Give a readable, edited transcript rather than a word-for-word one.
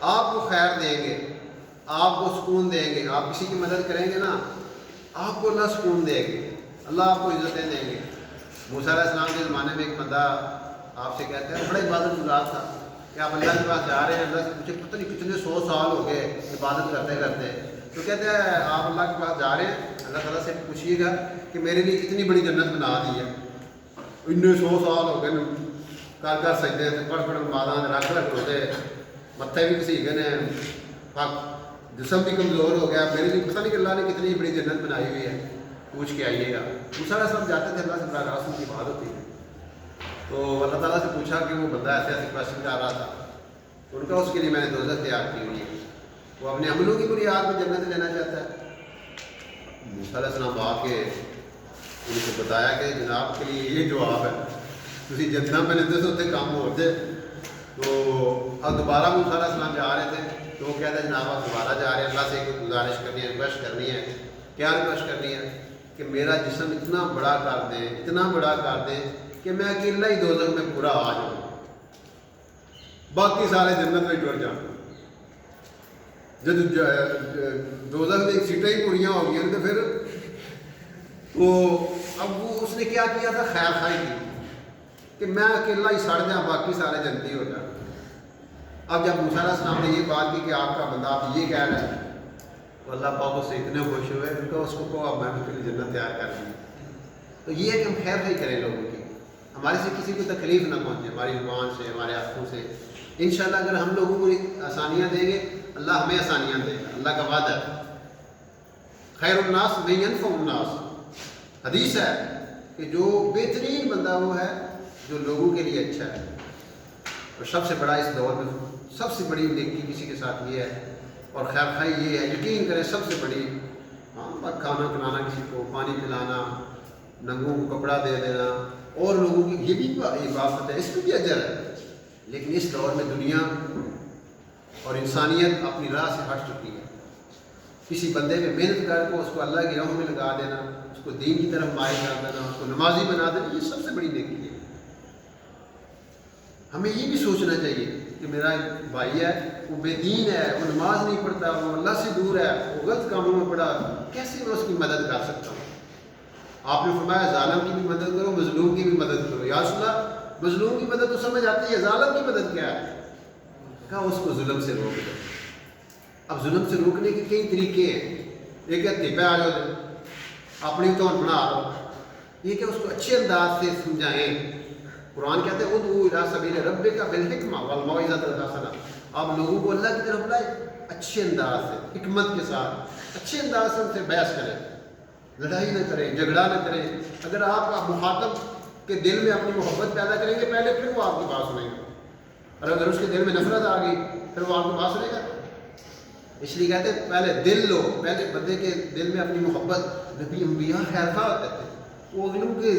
آپ کو خیر دیں گے، آپ کو سکون دیں گے، آپ کسی کی مدد کریں گے نا آپ کو اللہ سکون دے گے، اللہ آپ کو عزتیں دیں گے۔ موسیٰ علیہ السلام کے زمانے میں ایک بندہ آپ سے کہتا ہے بڑا عبادت گزار تھا کہ آپ اللہ کے پاس جا رہے ہیں، اللہ سے مجھے پتہ نہیں کتنے 100 سال ہو گئے عبادت کرتے کرتے، تو کہتے ہیں آپ اللہ کے پاس جا رہے ہیں، اللہ تعالیٰ سے پوچھیے گا کہ میرے لیے کتنی بڑی جنت بنا دی ہے، انہیں 100 سال ہو گئے کر کر سجدے تھے، پڑھ پڑھ نمازاں رکھ رکھ ہوتے، متھے بھی کسی گئے جسم بھی کمزور ہو گیا، میرے لیے پتہ نہیں کہ اللہ نے کتنی بڑی جنت بنائی ہوئی ہے، پوچھ کے آئیے گا۔ موسیٰ علیہ السلام جاتے تھے، اللہ سے براہ راست ان کی بات ہوتی ہے، تو اللہ تعالیٰ سے پوچھا کہ وہ بندہ ایسے ایسے کوشچن کر رہا تھا، ان کا اس کے لیے میں نے دوزخ تیار کی ہوئی ہے، وہ اپنے عملوں کی بنیاد میں جنت لینا چاہتا ہے۔ موسیٰ علیہ السلام آ کے ان کو بتایا کہ جناب کے لیے یہ جواب ہے، تھی جنت میں لیتے سے اتنے کام ہوتے، تو اب دوبارہ موسیٰ علیہ السلام جا رہے تھے، تو وہ کہتے ہیں جناب آپ دوبارہ جا رہے ہیں، اللہ سے کوئی گزارش کرنی ہے، ریکویسٹ کرنی ہے، کیا ریکویسٹ کرنی ہے کہ میرا جسم اتنا بڑا کر دیں، اتنا بڑا کر دیں کہ میں اکیلا ہی دوزخ میں پورا آ جاؤں، باقی سارے جنت میں ٹر جاؤں۔ جب دوزخ میں سیٹیں ہی پوریاں ہو گئی تو پھر وہ اب وہ اس نے کیا کیا تھا، خیر خائی کی کہ میں اکیلا ہی سڑ جاؤں، باقی سارے جنتی ہو جائیں۔ اب جب موسیٰ علیہ السلام نے یہ بات کی کہ آپ کا بندہ آپ یہ کہہ رہے ہیں، تو اللہ پاک اس سے اتنے خوش ہوئے، ان کو اس کو کہو اب میں ان کے لیے جنت تیار کر دی۔ تو یہ ہے کہ ہم خیر خائی کریں لوگوں کی، ہمارے سے کسی کو تکلیف نہ پہنچے، ہماری زبان سے، ہمارے ہاتھوں سے۔ انشاءاللہ اگر ہم لوگوں کو آسانیاں دیں گے، اللہ ہمیں آسانیاں دے گا، اللہ کا وعدہ ہے۔ خیر الناس من ینفع الناس، حدیث ہے کہ جو بہترین بندہ وہ ہے جو لوگوں کے لیے اچھا ہے، اور سب سے بڑا اس دور میں سب سے بڑی نیکی کسی کے ساتھ یہ ہے، اور خیر خائی یہ ہے، یقین کریں سب سے بڑی، کھانا کھلانا کسی کو، پانی پلانا، ننگوں کو کپڑا دے دینا، اور لوگوں کی یہ بھی عبادت ہے، اس میں بھی اجر ہے۔ لیکن اس دور میں دنیا اور انسانیت اپنی راہ سے ہٹ چکی ہے، کسی بندے پہ محنت کر کو اس کو اللہ کی راہ میں لگا دینا، اس کو دین کی طرف مائل کر دینا، اس کو نمازی بنا دینا، یہ سب سے بڑی نیکی ہے۔ ہمیں یہ بھی سوچنا چاہیے کہ میرا ایک بھائی ہے، وہ بے دین ہے، وہ نماز نہیں پڑھتا، وہ اللہ سے دور ہے، وہ غلط کاموں میں پڑا، کیسے میں اس کی مدد کر سکتا ہوں؟ آپ نے فرمایا ظالم کی بھی مدد کرو، مظلوم کی بھی مدد کرو۔ یا رسول اللہ مظلوم کی مدد تو سمجھ آتی ہے، ظالم کی مدد کیا ہے؟ کہا اس کو ظلم سے روک دو۔ اب ظلم سے روکنے کے کئی طریقے ہیں، ایک ہے تیپہ آ جاؤ اپنی تو بنا دو، یہ کہ اس کو اچھے انداز سے سمجھائیں۔ قرآن کہتے ہیں ادعو الی سبیل ربک بالحکمہ والموعظۃ الحسنہ، آپ لوگوں کو اللہ کی طرف بلائیں اچھے انداز سے، حکمت کے ساتھ، اچھے انداز سے ان سے بحث کریں، لڑائی نہ کریں، جھگڑا نہ کریں۔ اگر آپ مخاطب کے دل میں اپنی محبت پیدا کریں گے پہلے، پھر وہ آپ کی بات سنیں گا، اور اگر اس کے دل میں نفرت آ گئی پھر وہ آپ کی بات سنے گا۔ اس لیے کہتے ہیں پہلے دل لو، پہلے بندے کے دل میں اپنی محبت، نبی انبیاء خیر خواہ ہوتے تھے، وہ اگلوں کے